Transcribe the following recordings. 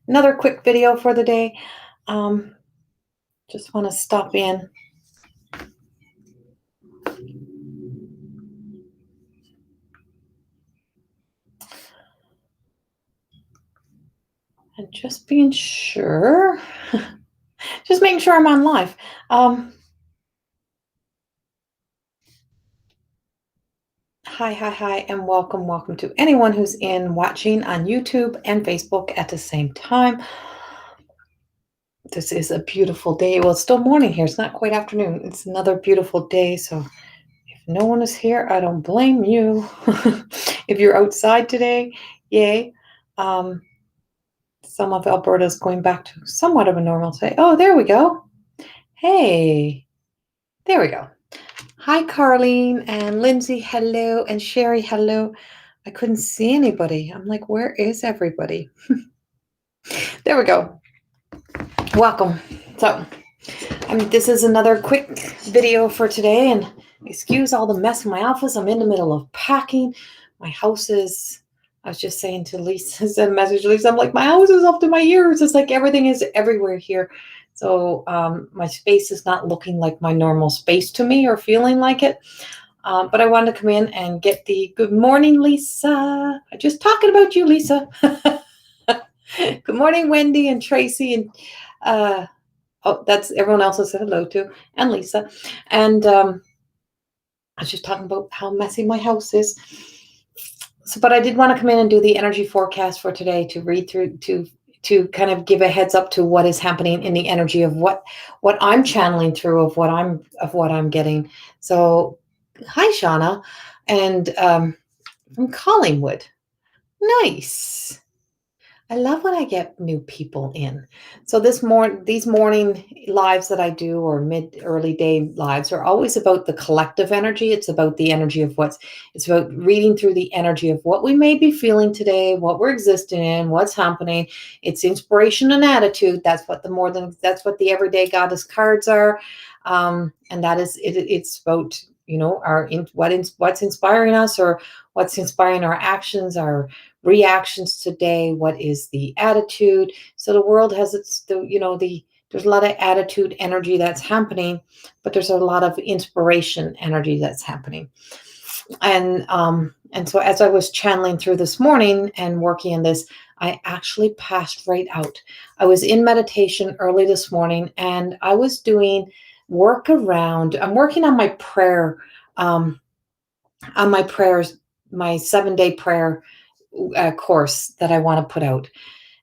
Another quick video for the day. Um, just want to stop in and just being sure, just making sure I'm on live. Um, hi, and welcome to anyone who's in watching on YouTube and Facebook at the same time. This is a beautiful day. Well, it's still morning here. It's not quite afternoon. It's another beautiful day. So if no one is here, I don't blame you. If you're outside today, yay. Um, some of Alberta is going back to somewhat of a normal day. Oh, there we go. Hey, there we go. Hi, Carlene and Lindsay. Hello. And Sherry. Hello. I couldn't see anybody. I'm like, where is everybody? There we go. Welcome. So, this is another quick video for today. And excuse all the mess in my office. I'm in the middle of packing. My house is, I was just saying to Lisa, sent a message to Lisa, I'm like, my house is up to my ears. It's like everything is everywhere here. So my space is not looking like my normal space to me or feeling like it. But I wanted to come in and get the good morning, Lisa. I'm just talking about you, Lisa. Good morning, Wendy and Tracy. And that's everyone else I said hello to, and Lisa. And I was just talking about how messy my house is. So, but I did want to come in and do the energy forecast for today to read through to kind of give a heads up to what is happening in the energy of what I'm channeling through of what I'm getting. So, hi, Shauna, and from Collingwood. Nice. I love when I get new people in. So these morning lives that I do, or early day lives, are always about the collective energy. It's about the energy of it's about reading through the energy of what we may be feeling today, what we're existing in, what's happening. It's inspiration and attitude. That's what the everyday goddess cards are. And that is it. It's about, what's inspiring us, or what's inspiring our actions, our reactions today. What is the attitude? So the world has there's a lot of attitude energy that's happening, but there's a lot of inspiration energy that's happening. And so as I was channeling through this morning and working on this, I actually passed right out. I was in meditation early this morning, and I was doing work around. I'm working on my prayer, on my prayers, my 7-day prayer course that I want to put out.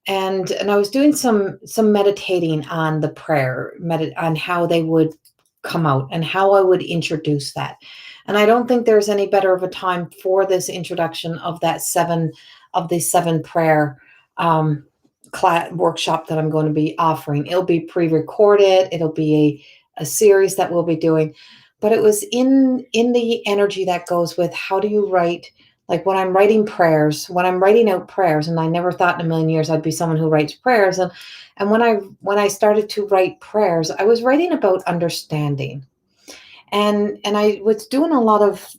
And I was doing some meditating on the prayer, on how they would come out and how I would introduce that. And I don't think there's any better of a time for this introduction of the 7 prayer workshop that I'm going to be offering. It'll be pre-recorded. It'll be a series that we'll be doing. But it was in the energy that goes with, how do you write, like when I'm writing out prayers, and I never thought in a million years I'd be someone who writes prayers. And when I started to write prayers, I was writing about understanding. And I was doing a lot of,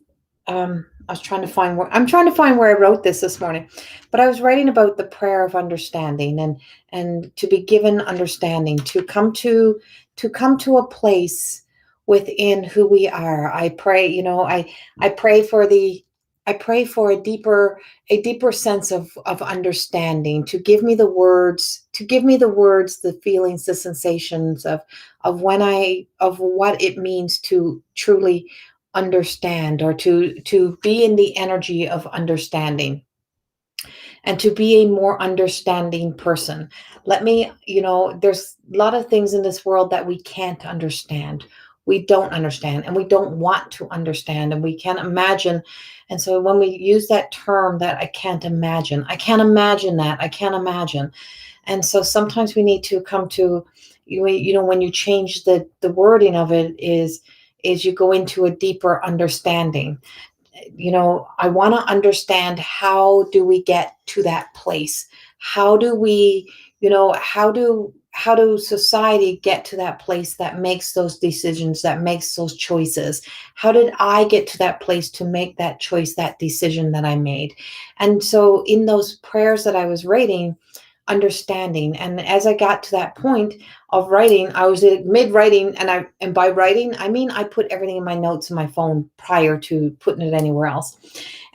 I'm trying to find where I wrote this morning, but I was writing about the prayer of understanding, and to be given understanding, to come to a place within who we are. I pray, I pray for a deeper sense of understanding, to give me the words, the feelings, the sensations of what it means to truly understand, or to be in the energy of understanding, and to be a more understanding person. There's a lot of things in this world that we can't understand. We don't understand, and we don't want to understand, and we can't imagine. And so when we use that term, that I can't imagine that, I can't imagine. And so sometimes we need to come to, when you change the wording of it, is you go into a deeper understanding. I want to understand, how do we get to that place? How do we, how do society get to that place that makes those decisions, that makes those choices? How did I get to that place to make that choice, that decision that I made? And so in those prayers that I was writing, understanding. And as I got to that point of writing, I was in mid writing, and by writing I mean I put everything in my notes in my phone prior to putting it anywhere else.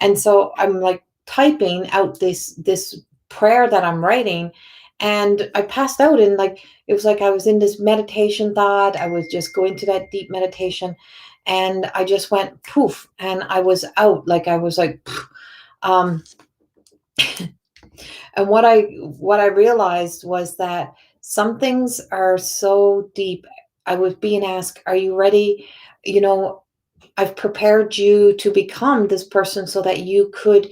And so I'm like typing out this prayer that I'm writing, and I passed out, and like it was like I was in this meditation thought. I was just going to that deep meditation, and I just went poof, and I was out. Like I was like um and what I realized was that some things are so deep. I was being asked, are you ready? You know, I've prepared you to become this person so that you could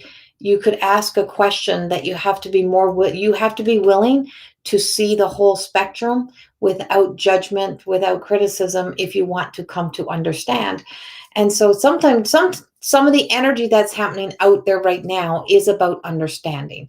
ask a question, that you have to be you have to be willing to see the whole spectrum without judgment, without criticism, if you want to come to understand. And so sometimes some of the energy that's happening out there right now is about understanding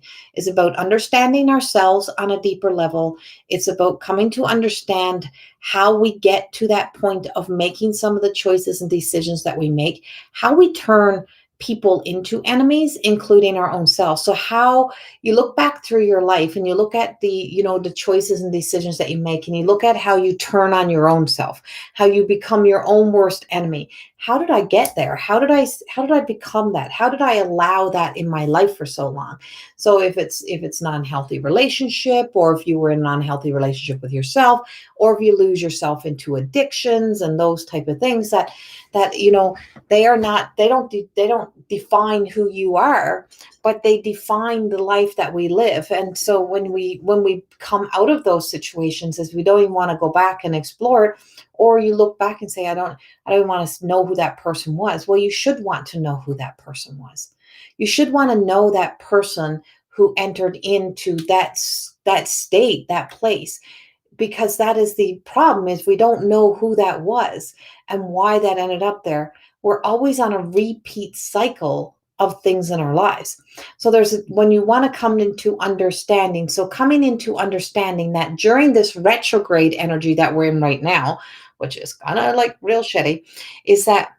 ourselves on a deeper level. It's about coming to understand how we get to that point of making some of the choices and decisions that we make, how we turn people into enemies, including our own self. So how you look back through your life and you look at the choices and decisions that you make, and you look at how you turn on your own self, how you become your own worst enemy. How did I get there? How did I become that? How did I allow that in my life for so long? So if it's non-healthy relationship, or if you were in a non-healthy relationship with yourself, or if you lose yourself into addictions and those type of things, that they don't define who you are, but they define the life that we live. And so when we come out of those situations, is we don't even want to go back and explore it, or you look back and say, I don't want to know who that person was. Well, you should want to know who that person was. You should want to know that person who entered into that state, that place, because that is the problem, is we don't know who that was and why that ended up there. We're always on a repeat cycle of things in our lives. So there's when you want to come into understanding, so coming into understanding that during this retrograde energy that we're in right now, which is kind of like real shitty, is that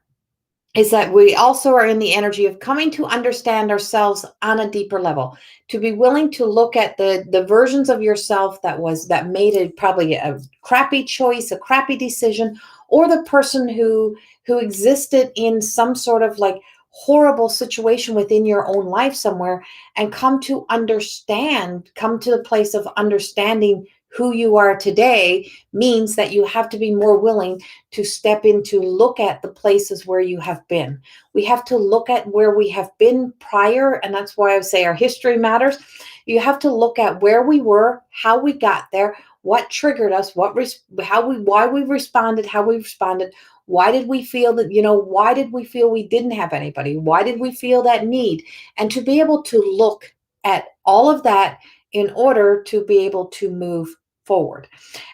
we also are in the energy of coming to understand ourselves on a deeper level, to be willing to look at the versions of yourself that made it probably a crappy choice, a crappy decision, or the person who existed in some sort of like horrible situation within your own life somewhere, and come to the place of understanding who you are today. Means that you have to be more willing to step into, look at the places where you have been. We have to look at where we have been prior, and that's why I say our history matters. You have to look at where we were, how we got there, what triggered us, why we responded, how we responded. Why did we feel why did we feel we didn't have anybody? Why did we feel that need? And to be able to look at all of that in order to be able to move forward.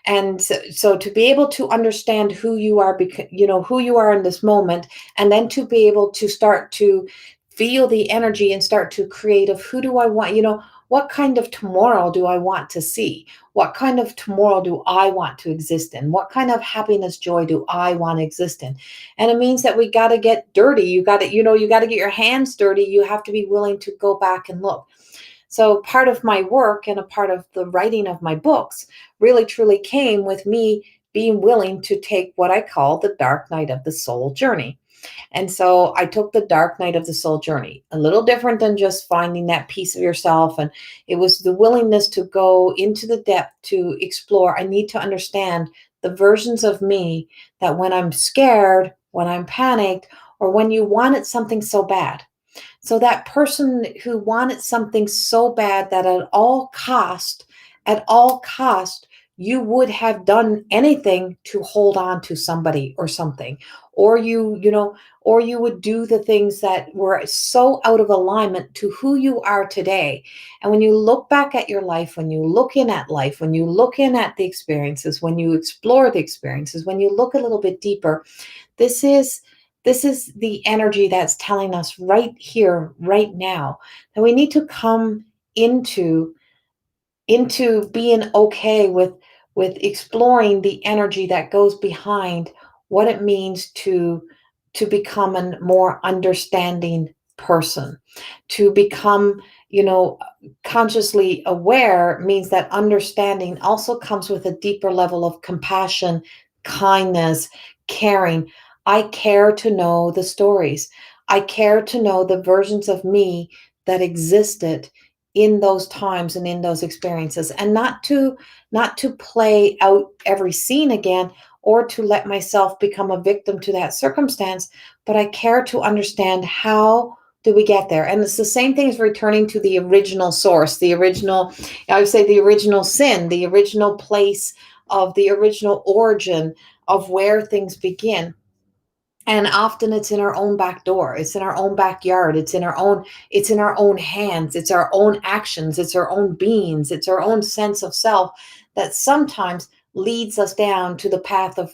And so to be able to understand who you are, because who you are in this moment, and then to be able to start to feel the energy and start to create of, who do I want, what kind of tomorrow do I want to see? What kind of tomorrow do I want to exist in? What kind of happiness, joy do I want to exist in? And it means that we got to get dirty. You got to get your hands dirty. You have to be willing to go back and look. So part of my work and a part of the writing of my books really truly came with me being willing to take what I call the dark night of the soul journey. And so I took the dark night of the soul journey, a little different than just finding that piece of yourself. And it was the willingness to go into the depth, to explore. I need to understand the versions of me that, when I'm scared, when I'm panicked, or when you wanted something so bad. So that person who wanted something so bad that at all cost, you would have done anything to hold on to somebody or something, or or you would do the things that were so out of alignment to who you are today. And when you look back at your life, when you look in at life, when you look in at the experiences, when you explore the experiences, when you look a little bit deeper, this is this is the energy that's telling us right here, right now, that we need to come into being okay with exploring the energy that goes behind what it means to become a more understanding person, to become you know, consciously aware means that understanding also comes with a deeper level of compassion, kindness, caring. I care to know the stories. I care to know the versions of me that existed in those times and in those experiences, and not to play out every scene again, or to let myself become a victim to that circumstance, but I care to understand how do we get there. And it's the same thing as returning to the original source, the original, I would say, the original sin, the original place of the original origin of where things begin. And often it's in our own back door, it's in our own backyard, it's in our own hands, it's our own actions, it's our own beings, it's our own sense of self that sometimes leads us down to the path of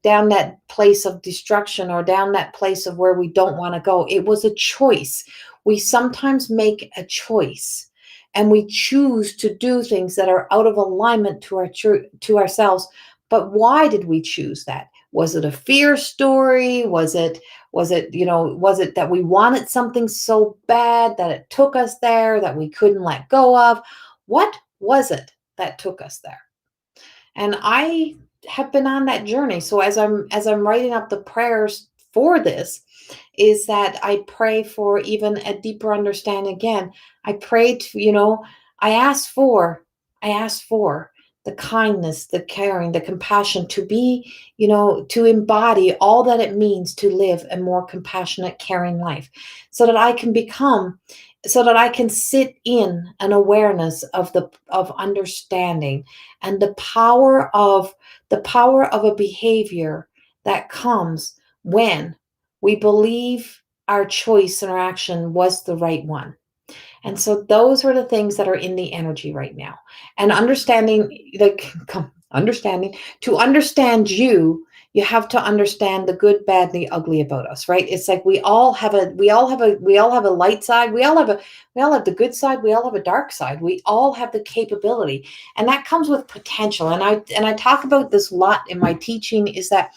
down that place of destruction, or down that place of where we don't want to go. It was a choice. We sometimes make a choice, and we choose to do things that are out of alignment to ourselves. But why did we choose that? Was it a fear story? Was it that we wanted something so bad that it took us there, that we couldn't let go of? What was it that took us there? And I have been on that journey. So as I'm writing up the prayers for this, is that I pray for even a deeper understanding again. I pray to, I ask for, I ask for the kindness, the caring, the compassion to be, to embody all that it means to live a more compassionate, caring life, so that I can become, so that I can sit in an awareness of understanding, and the power of a behavior that comes when we believe our choice and our action was the right one. And so those are the things that are in the energy right now. And understanding, to understand you have to understand the good, bad, and the ugly about us, right? It's like we all have a light side. We all have the good side. We all have a dark side. We all have the capability. And that comes with potential. And I talk about this a lot in my teaching, is that,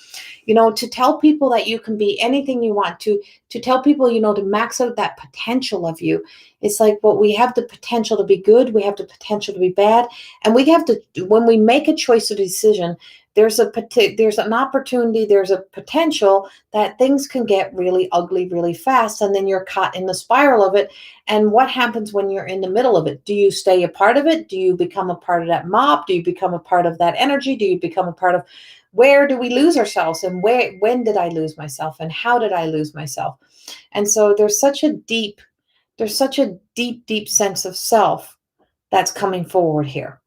to tell people that you can be anything you want, to tell people, to max out that potential of you. It's like, well, we have the potential to be good, we have the potential to be bad, and we have to, when we make a choice or decision, there's an opportunity, there's a potential that things can get really ugly really fast, and then you're caught in the spiral of it. And what happens when you're in the middle of it? Do you stay a part of it? Do you become a part of that mob? Do you become a part of that energy? Do you become a part of, where do we lose ourselves, and when did I lose myself, and how did I lose myself? And so there's such a deep sense of self that's coming forward here.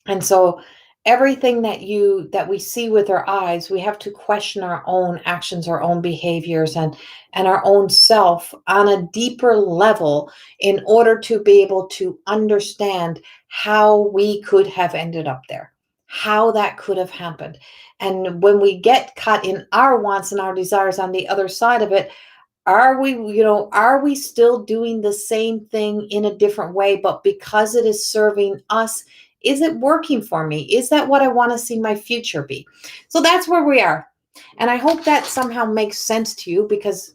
And so everything that we see with our eyes, we have to question our own actions, our own behaviors, and our own self on a deeper level, in order to be able to understand how we could have ended up there, how that could have happened. And when we get caught in our wants and our desires on the other side of it, are we still doing the same thing in a different way, but because it is serving us? Is it working for me? Is that what I want to see my future be? So that's where we are. And I hope that somehow makes sense to you, because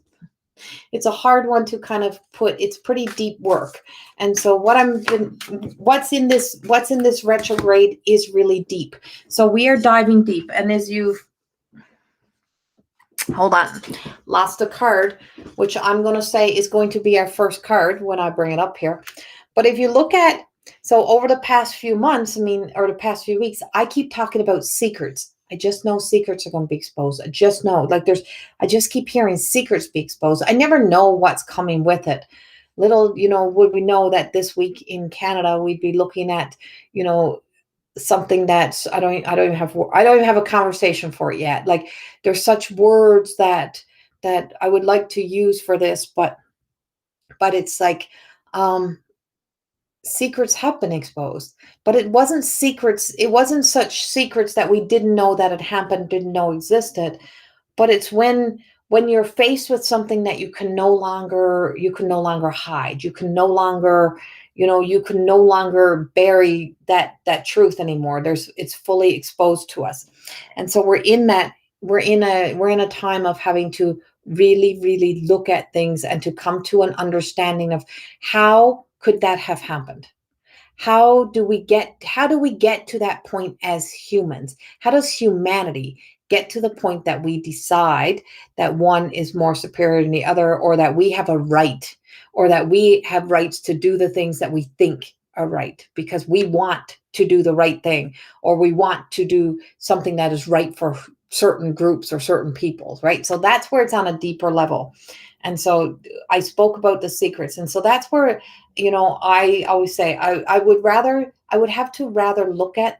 it's a hard one to kind of put. It's pretty deep work. And so what's in this retrograde is really deep. So we are diving deep. And as you hold on, lost a card, which I'm going to say is going to be our first card when I bring it up here. But if you look at, so over the past few months, or the past few weeks, I keep talking about secrets. I just know secrets are going to be exposed. I just know, I just keep hearing secrets be exposed. I never know what's coming with it. Little, would we know that this week in Canada, we'd be looking at, something that's, I don't even have a conversation for it yet. Like, there's such words that I would like to use for this, but it's like, secrets have been exposed. But it wasn't such secrets that we didn't know that had happened, didn't know existed. But it's when you're faced with something that you can no longer hide. You can no longer bury that truth anymore. It's fully exposed to us. And so we're in a time of having to really, really look at things and to come to an understanding of how could that have happened? How do we get to that point as humans? How does humanity get to the point that we decide that one is more superior than the other, or that we have a right, or that we have rights to do the things that we think are right because we want to do the right thing, or we want to do something that is right for certain groups or certain people, right? So that's where it's on a deeper level. And so I spoke about the secrets. And so that's where, I always say I would have to rather look at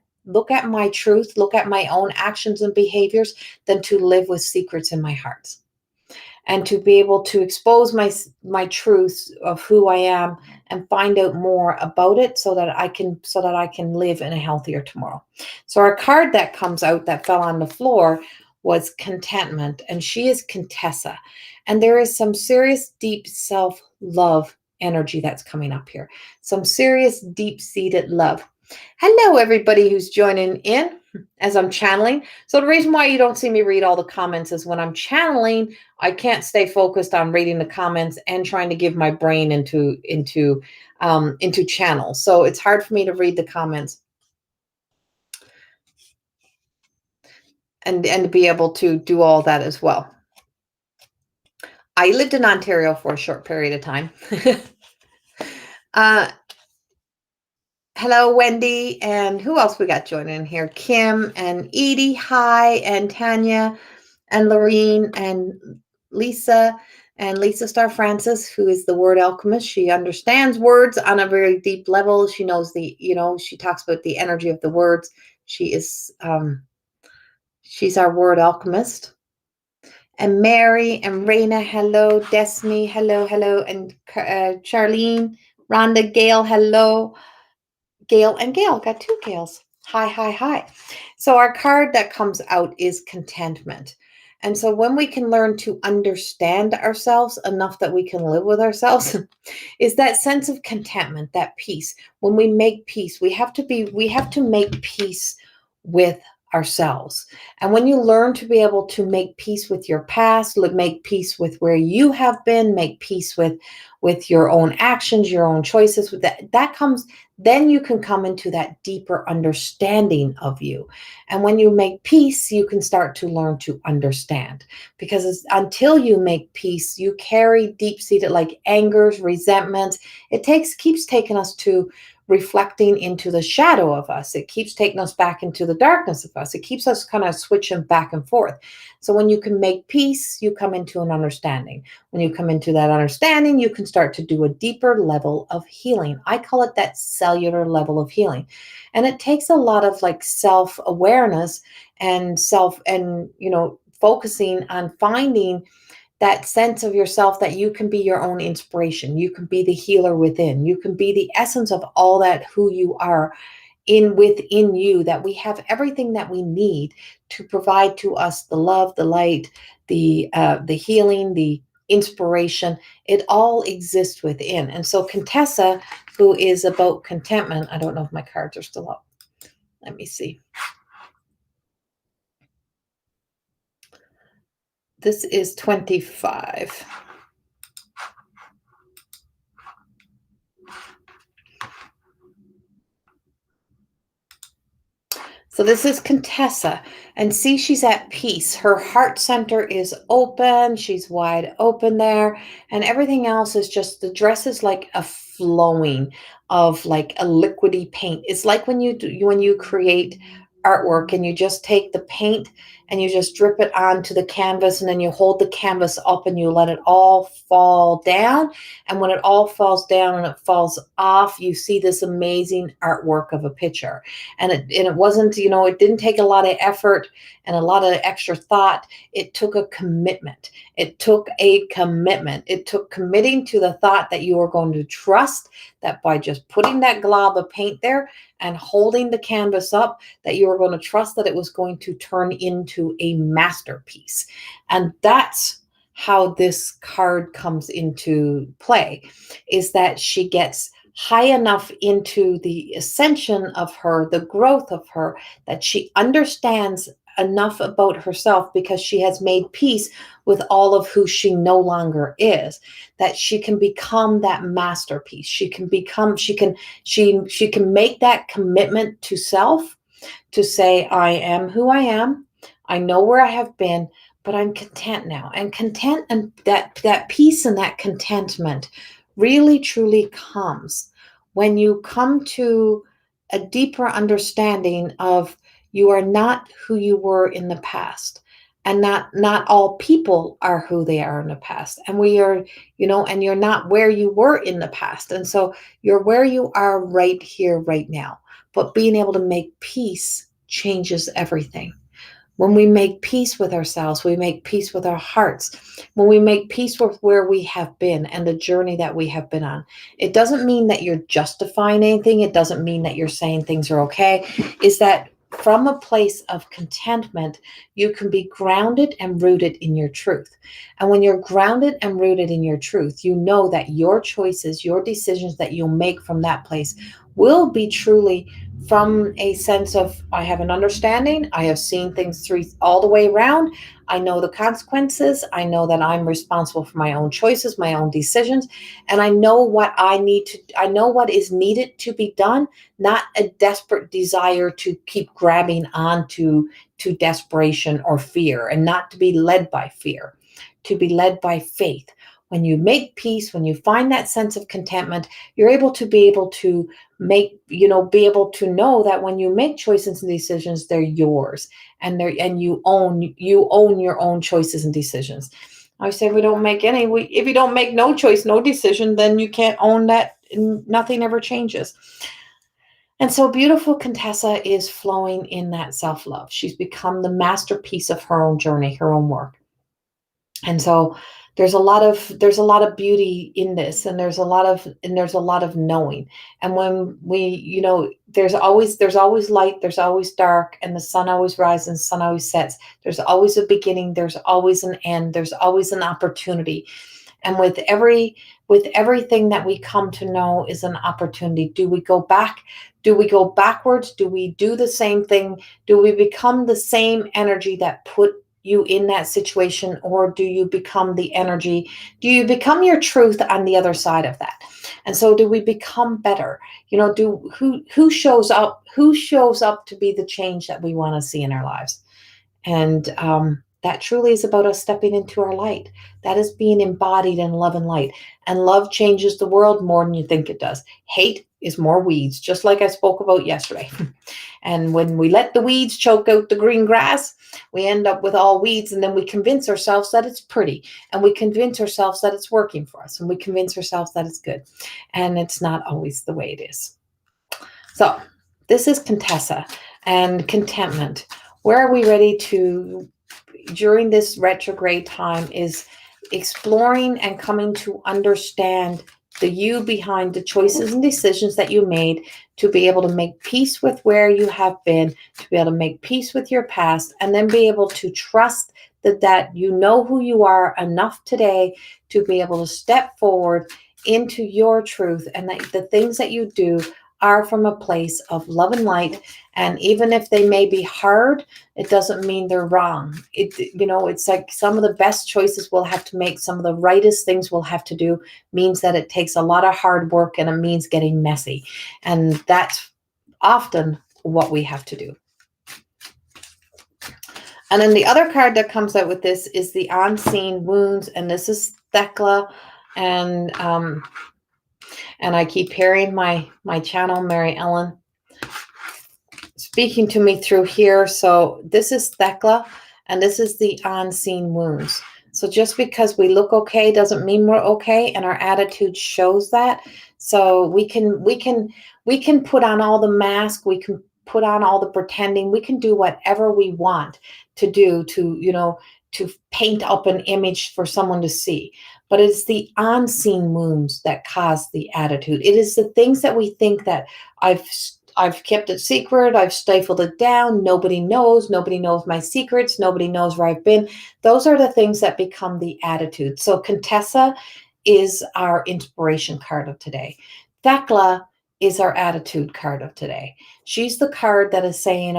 my truth, look at my own actions and behaviors than to live with secrets in my heart, and to be able to expose my truth of who I am and find out more about it so that I can live in a healthier tomorrow. So our card that comes out that fell on the floor was contentment, and she is Contessa. And there is some serious deep self-love energy that's coming up here. Some serious deep-seated love. Hello, everybody who's joining in as I'm channeling. So the reason why you don't see me read all the comments is when I'm channeling, I can't stay focused on reading the comments and trying to give my brain into channel. So it's hard for me to read the comments and to be able to do all that as well. I lived in Ontario for a short period of time. uh, Hello, Wendy, and who else we got joining here? Kim and Edie, hi, and Tanya, and Lorene, and Lisa, and Lisa Star Francis, who is the word alchemist. She understands words on a very deep level. She knows she talks about the energy of the words. She's our word alchemist. And Mary and Raina, hello. Destiny, hello, hello. And Charlene, Rhonda, Gail, hello. Gail and Gail, got two Gails. Hi, hi, hi. So our card that comes out is contentment. And so when we can learn to understand ourselves enough that we can live with ourselves, is that sense of contentment, that peace. When we make peace, we have to make peace with ourselves. And when you learn to be able to make peace with your past, make peace with where you have been, make peace with your own actions, your own choices, with that comes, then you can come into that deeper understanding of you. And when you make peace, you can start to learn to understand, because until you make peace, you carry deep-seated like angers, resentments. Keeps taking us to reflecting into the shadow of us. It keeps taking us back into the darkness of us. It keeps us kind of switching back and forth. So when you can make peace, you come into an understanding. When you come into that understanding, you can start to do a deeper level of healing. I call it that cellular level of healing. And it takes a lot of like self-awareness and focusing on finding that sense of yourself that you can be your own inspiration. You can be the healer within. You can be the essence of all that who you are within you, that we have everything that we need to provide to us the love, the light, the healing, the inspiration. It all exists within. And so Contessa, who is about contentment, I don't know if my cards are still up. Let me see. This is 25. So this is Contessa, and see, she's at peace. Her heart center is open. She's wide open there, and everything else is just, the dress is like a flowing of like a liquidy paint. It's like when you create artwork and you just take the paint and you just drip it onto the canvas, and then you hold the canvas up and you let it all fall down. And when it all falls down and it falls off, you see this amazing artwork of a picture. And it wasn't, it didn't take a lot of effort and a lot of extra thought. It took a commitment. It took committing to the thought that you are going to trust that by just putting that glob of paint there and holding the canvas up, that you are going to trust that it was going to turn into a masterpiece. And that's how this card comes into play, is that she gets high enough into the ascension of her, the growth of her, that she understands enough about herself because she has made peace with all of who she no longer is, that she can become that masterpiece. She can make that commitment to self, to say, I am who I am. I know where I have been, but I'm content now. And content, and that peace and that contentment really truly comes when you come to a deeper understanding of you are not who you were in the past. And not all people are who they are in the past. And we are, and you're not where you were in the past. And so you're where you are right here, right now. But being able to make peace changes everything. When we make peace with ourselves, we make peace with our hearts. When we make peace with where we have been and the journey that we have been on, it doesn't mean that you're justifying anything. It doesn't mean that you're saying things are okay. Is that from a place of contentment, you can be grounded and rooted in your truth. And when you're grounded and rooted in your truth, you know that your choices, your decisions that you'll make from that place will be truly from a sense of, I have an understanding, I have seen things through all the way around, I know the consequences, I know that I'm responsible for my own choices, my own decisions, and I know I know what is needed to be done, not a desperate desire to keep grabbing onto to desperation or fear, and not to be led by fear, to be led by faith. When you make peace, when you find that sense of contentment, you're able to be able to know that when you make choices and decisions, they're yours, and you own your own choices and decisions. I say we don't make any. If you don't make no choice, no decision, then you can't own that. Nothing ever changes. And so beautiful Contessa is flowing in that self-love. She's become the masterpiece of her own journey, her own work. And so there's a lot of beauty in this, and there's a lot of knowing. And when there's always light, there's always dark, and the sun always rises and the sun always sets. There's always a beginning, there's always an end, there's always an opportunity. And with everything that we come to know is an opportunity. Do we go back? Do we go backwards? Do we do the same thing? Do we become the same energy that put you in that situation, or do you become the energy? Do you become your truth on the other side of that? And so do we become better? Who shows up to be the change that we want to see in our lives? And that truly is about us stepping into our light. That is being embodied in love and light. And love changes the world more than you think it does. Hate is more weeds, just like I spoke about yesterday. And when we let the weeds choke out the green grass, we end up with all weeds, and then we convince ourselves that it's pretty, and we convince ourselves that it's working for us, and we convince ourselves that it's good. And it's not always the way it is. So this is Contessa and contentment. Where are we ready to, during this retrograde time, is exploring and coming to understand the you behind the choices and decisions that you made, to be able to make peace with where you have been, to be able to make peace with your past, and then be able to trust that you know who you are enough today to be able to step forward into your truth, and that the things that you do are from a place of love and light. And even if they may be hard, it doesn't mean they're wrong. It's like some of the best choices we'll have to make, some of the rightest things we'll have to do, means that it takes a lot of hard work, and it means getting messy. And that's often what we have to do. And then the other card that comes out with this is the unseen wounds. And this is Thecla. And I keep hearing my channel, Mary Ellen, speaking to me through here. So this is Thecla, and this is the unseen wounds. So just because we look okay doesn't mean we're okay, and our attitude shows that. So we can put on all the mask, we can put on all the pretending, we can do whatever we want to do to paint up an image for someone to see. But it's the unseen wounds that cause the attitude. It is the things that we think that I've kept it secret, I've stifled it down, nobody knows my secrets, nobody knows where I've been. Those are the things that become the attitude. So Contessa is our inspiration card of today. Thecla is our attitude card of today. She's the card that is saying,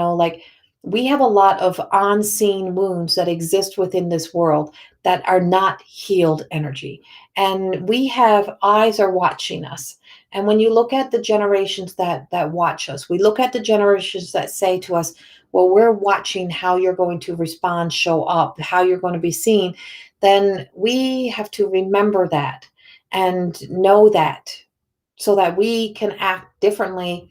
We have a lot of unseen wounds that exist within this world that are not healed energy. And we have eyes are watching us. And when you look at the generations that watch us, we look at the generations that say to us, well, we're watching how you're going to respond, show up, how you're going to be seen, then we have to remember that and know that so that we can act differently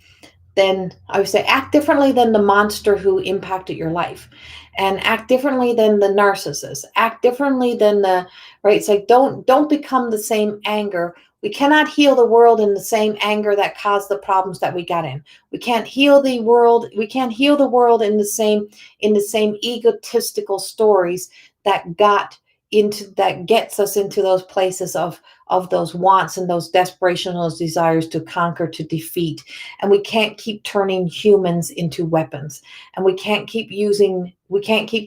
than I would say act differently than the monster who impacted your life, and act differently than the narcissist, act differently than the right. It's like don't become the same anger. We cannot heal the world in the same anger that caused the problems that we got in. We can't heal the world. We can't heal the world in the same egotistical stories that got into that gets us into those places of those wants and those desperation, those desires to conquer, to defeat. And we can't keep turning humans into weapons, and we can't keep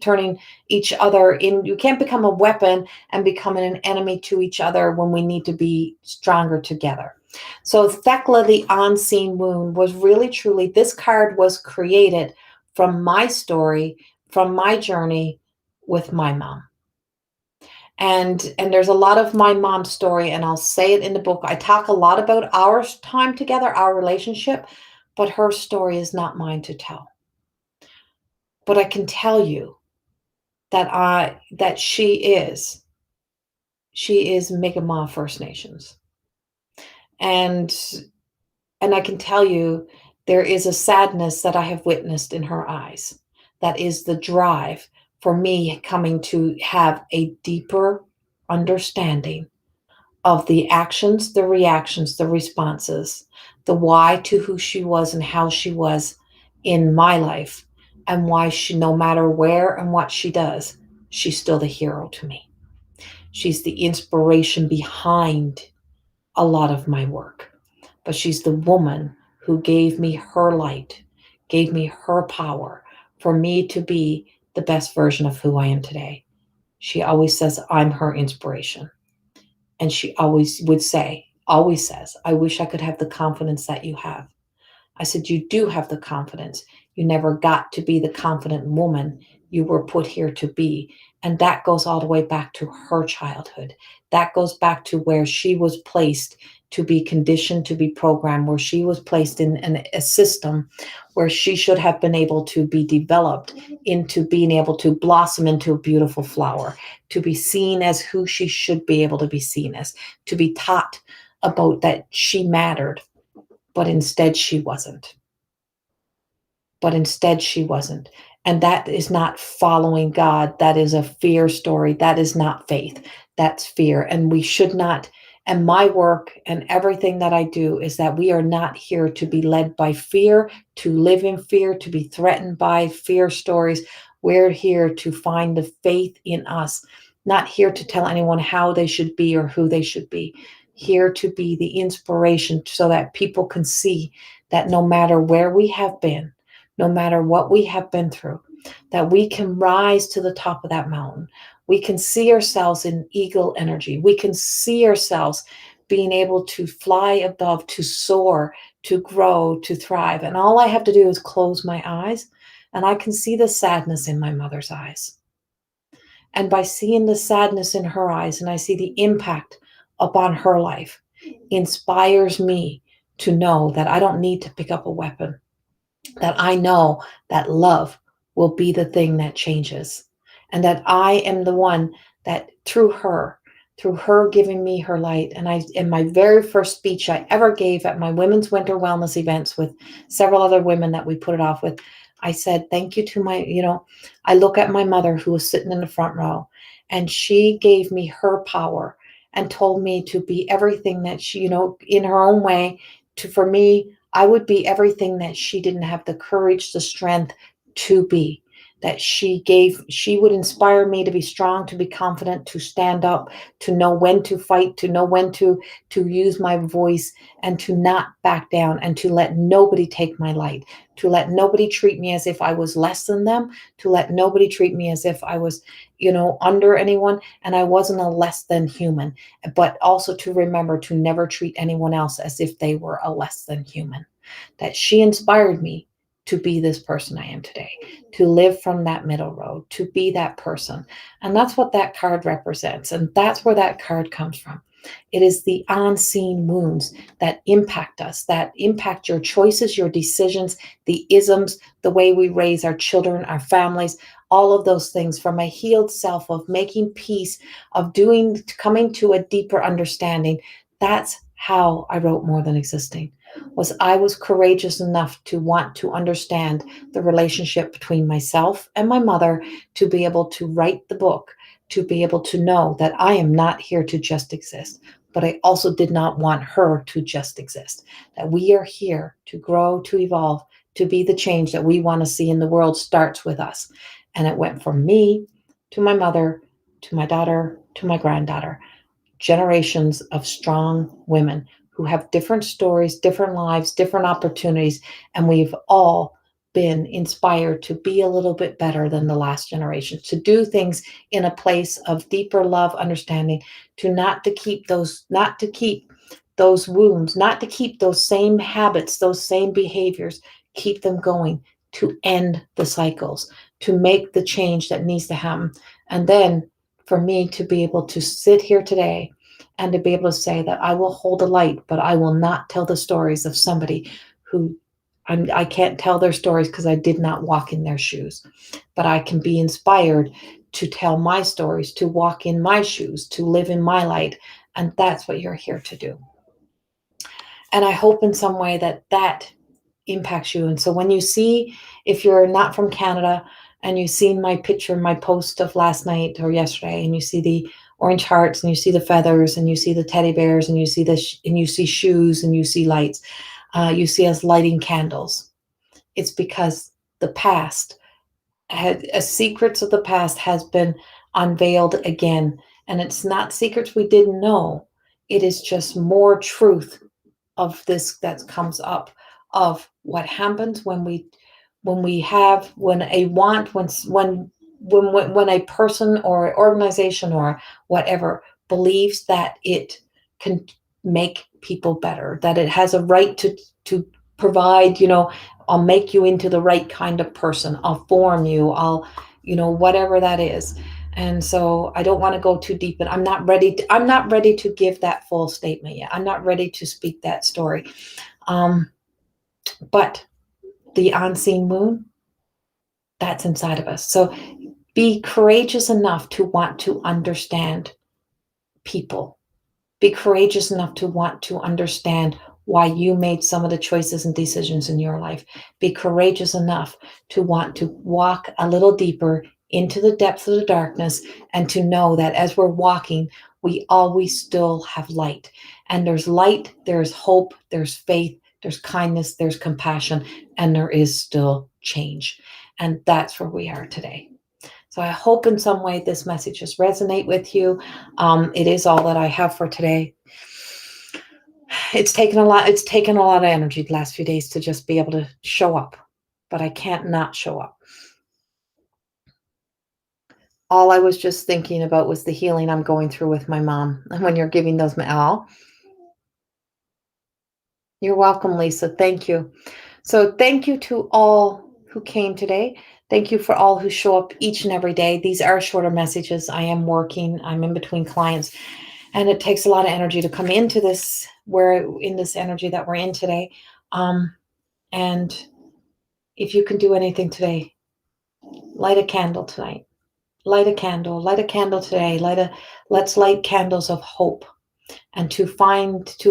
turning each other in. You can't become a weapon and becoming an enemy to each other when we need to be stronger together. So Thekla, the unseen wound, was really truly, this card was created from my story, from my journey with my mom. And there's a lot of my mom's story, and I'll say it in the book. I talk a lot about our time together, our relationship, but her story is not mine to tell. But I can tell you that she is Mi'kmaq First Nations. And and I can tell you there is a sadness that I have witnessed in her eyes. That is the drive for me coming to have a deeper understanding of the actions, the reactions, the responses, the why to who she was and how she was in my life, and why she, no matter where and what she does, she's still the hero to me. She's the inspiration behind a lot of my work, but she's the woman who gave me her light, gave me her power for me to be the best version of who I am today. She always says I'm her inspiration. And she always would say, always says, I wish I could have the confidence that you have. I said, you do have the confidence. You never got to be the confident woman you were put here to be. And that goes all the way back to her childhood. That goes back to where she was placed to be conditioned, to be programmed, where she was placed in a system where she should have been able to be developed into being able to blossom into a beautiful flower, to be seen as who she should be able to be seen as, to be taught about that she mattered, but instead she wasn't. And that is not following God. That is a fear story. That is not faith. That's fear. And we should not. And my work and everything that I do is that we are not here to be led by fear, to live in fear, to be threatened by fear stories. We're here to find the faith in us, not here to tell anyone how they should be or who they should be. Here to be the inspiration so that people can see that no matter where we have been, no matter what we have been through, that we can rise to the top of that mountain. We can see ourselves in eagle energy. We can see ourselves being able to fly above, to soar, to grow, to thrive. And all I have to do is close my eyes, and I can see the sadness in my mother's eyes. And by seeing the sadness in her eyes, and I see the impact upon her life, inspires me to know that I don't need to pick up a weapon, that I know that love will be the thing that changes, and that I am the one that through her giving me her light. And I, in my very first speech I ever gave at my women's winter wellness events with several other women that we put it off with, I said, thank you to I look at my mother who was sitting in the front row, and she gave me her power and told me to be everything that she, in her own way, for me, I would be everything that she didn't have the courage, the strength to be. That she would inspire me to be strong, to be confident, to stand up, to know when to fight, to know when to use my voice, and to not back down, and to let nobody take my light, to let nobody treat me as if I was less than them, to let nobody treat me as if I was, under anyone, and I wasn't a less than human, but also to remember to never treat anyone else as if they were a less than human. That she inspired me to be this person I am today, to live from that middle road, to be that person. And that's what that card represents. And that's where that card comes from. It is the unseen wounds that impact us, that impact your choices, your decisions, the isms, the way we raise our children, our families, all of those things from a healed self of making peace, of coming to a deeper understanding. That's how I wrote More Than Existing. I was courageous enough to want to understand the relationship between myself and my mother, to be able to write the book, to be able to know that I am not here to just exist. But I also did not want her to just exist, that we are here to grow, to evolve, to be the change that we want to see in the world starts with us. And it went from me to my mother, to my daughter, to my granddaughter. Generations of strong women who have different stories, different lives, different opportunities, and we've all been inspired to be a little bit better than the last generation, to do things in a place of deeper love, understanding, not to keep those wounds, not to keep those same habits, those same behaviors, keep them going, to end the cycles, to make the change that needs to happen. And then for me to be able to sit here today and to be able to say that I will hold a light, but I will not tell the stories of somebody who I can't tell their stories because I did not walk in their shoes. But I can be inspired to tell my stories, to walk in my shoes, to live in my light. And that's what you're here to do. And I hope in some way that impacts you. And so when you see, if you're not from Canada and you've seen my picture, my post of last night or yesterday, and you see the orange hearts and you see the feathers and you see the teddy bears and you see and you see shoes and you see lights, you see us lighting candles. It's because the past secrets of the past has been unveiled again. And it's not secrets we didn't know. It is just more truth of this that comes up, of what happens when a want, when a person or organization or whatever believes that it can make people better, that it has a right to provide, I'll make you into the right kind of person, I'll form you, I'll, whatever that is. And so I don't want to go too deep, and I'm not ready to give that full statement yet. I'm not ready to speak that story. But the unseen wound, that's inside of us. So be courageous enough to want to understand people. Be courageous enough to want to understand why you made some of the choices and decisions in your life. Be courageous enough to want to walk a little deeper into the depths of the darkness, and to know that as we're walking, we always still have light. And there's light, there's hope, there's faith, there's kindness, there's compassion, and there is still change. And that's where we are today. So I hope in some way this message just resonate with you. It is all that I have for today. It's taken a lot of energy the last few days to just be able to show up, but I can't not show up. All I was just thinking about was the healing I'm going through with my mom. And when you're giving those, you're welcome, Lisa. Thank you. So thank you to all who came today. Thank you for all who show up each and every day. These are shorter messages. I am working. I'm in between clients, and it takes a lot of energy to come into this. We're in this energy that we're in today. And if you can do anything today, light a candle tonight. Light a candle today. Let's light candles of hope, and to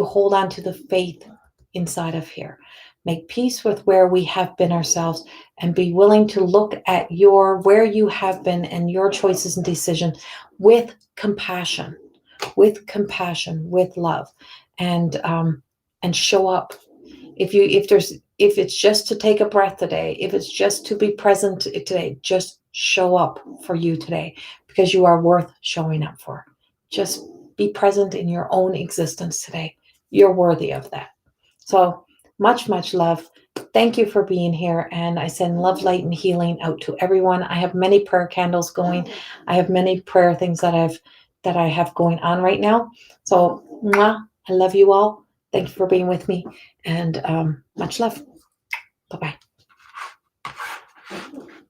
hold on to the faith inside of here. Make peace with where we have been ourselves, and be willing to look at where you have been and your choices and decisions with compassion, with love, and show up. If it's just to take a breath today, if it's just to be present today, just show up for you today, because you are worth showing up for. Just be present in your own existence today. You're worthy of that. So much, much love. Thank you for being here. And I send love, light, and healing out to everyone. I have many prayer candles going. I have many prayer things that I have going on right now. So mwah, I love you all. Thank you for being with me, and much love. Bye-bye.